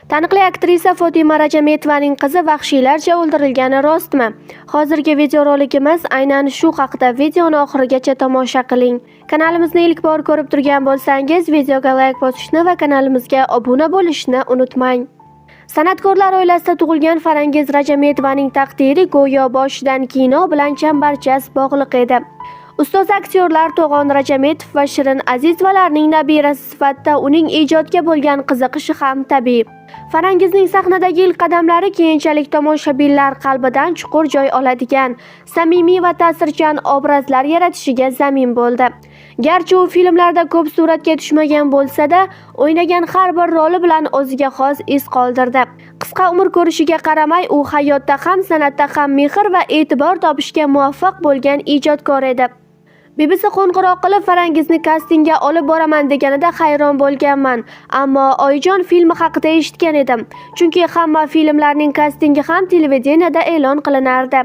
Taniqli aktrisa Fotima Rajametovaning qizi vahshiylarcha o'ldirilgani rostmi? Hozirgi videorolikimiz aynan shu haqida. Videoni oxirigacha tomosha qiling. Kanalimizni ilk bor ko'rib turgan bo'lsangiz, videoga like bosishni va kanalimizga obuna bo'lishni unutmang. San'atkorlar oilasida tug'ilgan Farangiz Rajametovaning taqdiri go'yo boshidan kino bilan chambarchas bog'liq edi. Ustoz aktyorlar To'g'on Rajametov va Shirin Azizovalarning nabirasi sifatida uning ijodga bo'lgan qiziqishi ham tabiiy. Farangizning sahnadagi ilk qadamlari keyinchalik tomoshabinlar qalbidan chuqur joy oladigan, samimiy va ta'sirchan obrazlar yaratishiga zamin bo'ldi. Garchi u filmlarda ko'p suratga tushmagan bo'lsa-da, o'ynagan har bir roli bilan o'ziga xos iz qoldirdi. Qisqa umr ko'rishiga qaramay, u hayotda ham san'atda ham mehr va e'tibor topishga muvaffaq bo'lgan ijodkor edi. BBC qo'ng'iroq qilib Farangizni kastingga olib boraman deganida hayron bo'lganman, ammo Oyijon filmi haqida eshitgan edim. Chunki hamma filmlarning kastingi ham televideniyada e'lon qilinardi.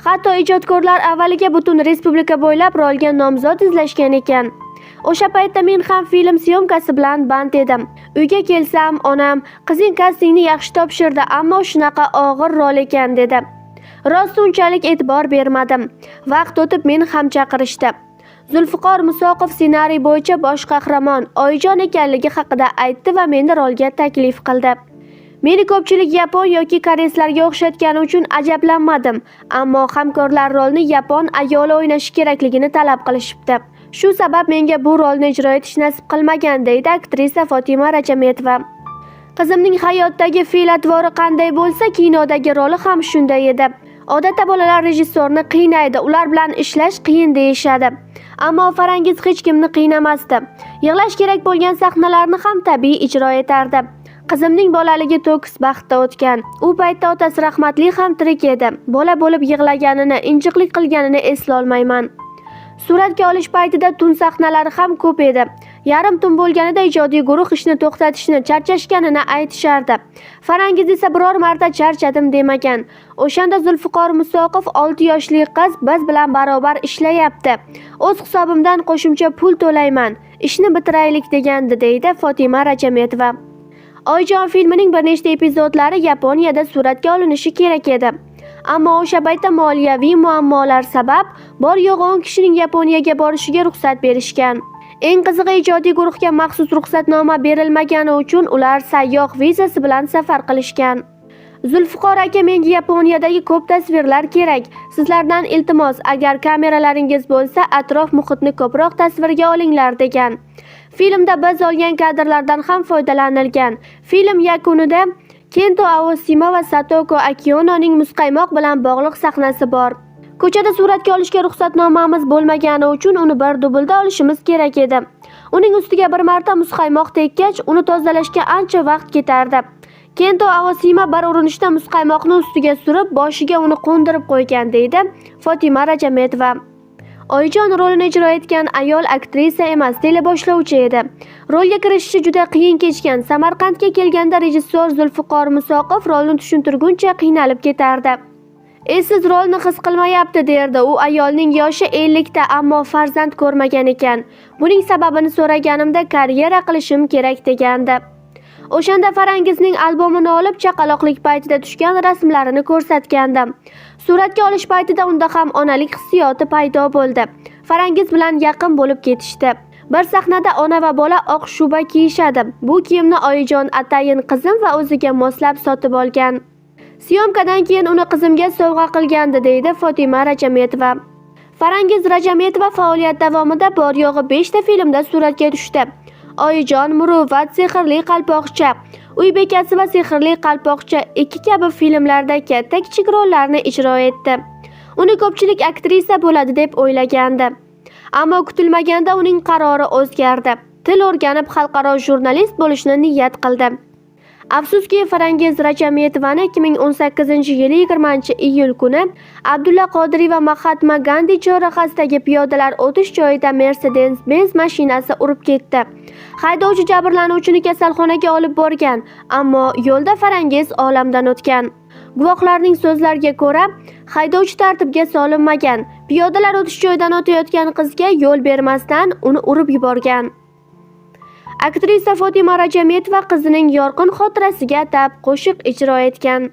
Hatto ijodkorlar avvaliga butun respublika bo'ylab rolga nomzod izlashgan ekan. O'sha paytda men ham film syomkasi bilan band edim. Uyga kelsam, onam "Qizing kastingni yaxshi topshirdi, ammo shunaqa og'ir rol ekan" dedi. Rost unchalik e'tibor bermadim. Vaqt o'tib meni ham chaqirishdi. Zulfiqor Musoqov ssenariy bo'yicha bosh qahramon Oyijon ekanligi haqida aytdi va meni rolga taklif qildi. Meni ko'pchilik yapon yoki koreyslarga o'xshatgani uchun ajablanmadim, ammo hamkorlar rolni yapon ayoli o'ynashi kerakligini talab qilishibdi. Shu sabab menga bu rolni ijro etish nasib qilmagan, deydi aktrisa Fotima Rajametova. Qizimning hayotdagi fe'l-atvori qanday bo'lsa, kinodagi roli ham shunday edi. Odatda bolalar rejissyorni qiynaydi, ular bilan ishlash qiyin deyishadi. Ammo Farangiz hech kimni qiynamasdi. Yig'lash kerak bo'lgan sahnalarni ham tabiiy ijro etardi. Qizimning bolaligi to'kis baxtda o'tgan. U paytda otasi rahmatli ham tirik edi. Bola bo'lib yig'laganini, injiqlik qilganini eslolmayman. Suratga olish paytida tun sahnalari ham ko'p edi. Yarim tun bo'lganida ijodiy guruh ishni to'xtatishni, charchashganini aytishardi. Farangiz esa biror marta charchadim demagan. O'shanda Zulfiqor Musoqov 6 yoshli qiz biz bilan barobar ishlayapti. O'z hisobimdan qo'shimcha pul to'layman. Ishni bitiraylik degandi, deydi Fotima Rajametova. Oyijon filmining bir nechta epizodlari Yaponiyada suratga olinishi kerak edi. Ammo o'sha paytda moliyaviy muammolar sabab bor yo'g'i 10 kishining Yaponiyaga borishiga ruxsat berishgan. Eng qizig'i, ijodiy guruhga maxsus ruxsatnoma berilmagani uchun ular sayyoh vizasi bilan safar qilishgan. Zulfiqor aka, menga Yaponiyadagi ko'p tasvirlar kerak. Sizlardan iltimos, agar kameralaringiz bo'lsa, atrof muhitni ko'proq tasvirga olinglar degan. Filmda biz olgan kadrlardan ham foydalanilgan. Film yakunida Kento Aoshima va Satoko Akiononing muzqaymoq bilan bog'liq sahnasi bor. Ko'chada suratga olishga ruxsatnomamiz bo'lmagani uchun uni bir dublda olishimiz kerak edi. Uning ustiga bir marta muzqaymoq tekkach, uni tozalashga ancha vaqt ketardi. Kento Aoshima bir urinishda muzqaymoqni ustiga surib, boshiga uni qo'ndirib qo'ygan, deydi Fotima Rajametova. Oyijon rolini ijro etgan ayol aktrisa emas, teleboshlovchi edi. Rolga kirishishi juda qiyin kechgan. Samarqandga kelganda rejissyor Zulfiqor Musoqov rolni tushuntirguncha qiynalib ketardi. Siz rolni his qilmayapti, derdi. U ayolning yoshi 50 ta, ammo farzand ko'rmagan ekan. Buning sababini so'raganimda karyera qilishim kerak degandi. O'shanda Farangizning albomini olib, chaqaloqlik paytida tushgan rasmlarini ko'rsatgandim. Suratga olish paytida unda ham onalik hissiyoti paydo bo'ldi. Farangiz bilan yaqin bo'lib ketishdi. Bir sahnada ona va bola oq shuba kiyishadi. Bu kiyimni Oyijon atayin qizim va o'ziga moslab sotib olgan. Syomkadan keyin uni qizimga sovg'a qilgandi, deydi Fotima Rajametova. Farangiz Rajametova faoliyat davomida bor yo'g'i 5 ta filmda suratga tushdi. Oyijon, Muruvvat, Sehrli qalpoqcha, Uy bekasi va Sehrli qalpoqcha 2 kabi filmlarda katta-kichik rollarni ijro etdi. Uni ko'pchilik aktrisa bo'ladi deb o'ylagandi. Ammo kutilmaganda uning qarori o'zgardi. Til o'rganib xalqaro jurnalist bo'lishni niyat qildi. Afsuski, Farangiz Rajametovani 2018-yil 20-iyul kuni Abdulla Qodiriy va Mahatma Gandhi chorrahasidagi piyodalar o'tish joyida Mercedes-Benz mashinasi urib ketdi. Haydovchi jabrlanuvchini kasalxonaga olib borgan, ammo yo'lda Farangiz olamdan o'tgan. Guvohlarning so'zlariga ko'ra, haydovchi tartibga solinmagan. Piyodalar o'tish joyidan o'tayotgan qizga yo'l bermasdan uni urib yuborgan. Aktrisa Fotima Rajametova qizining yorqin xotirasiga atab qo'shiq ijro etgan.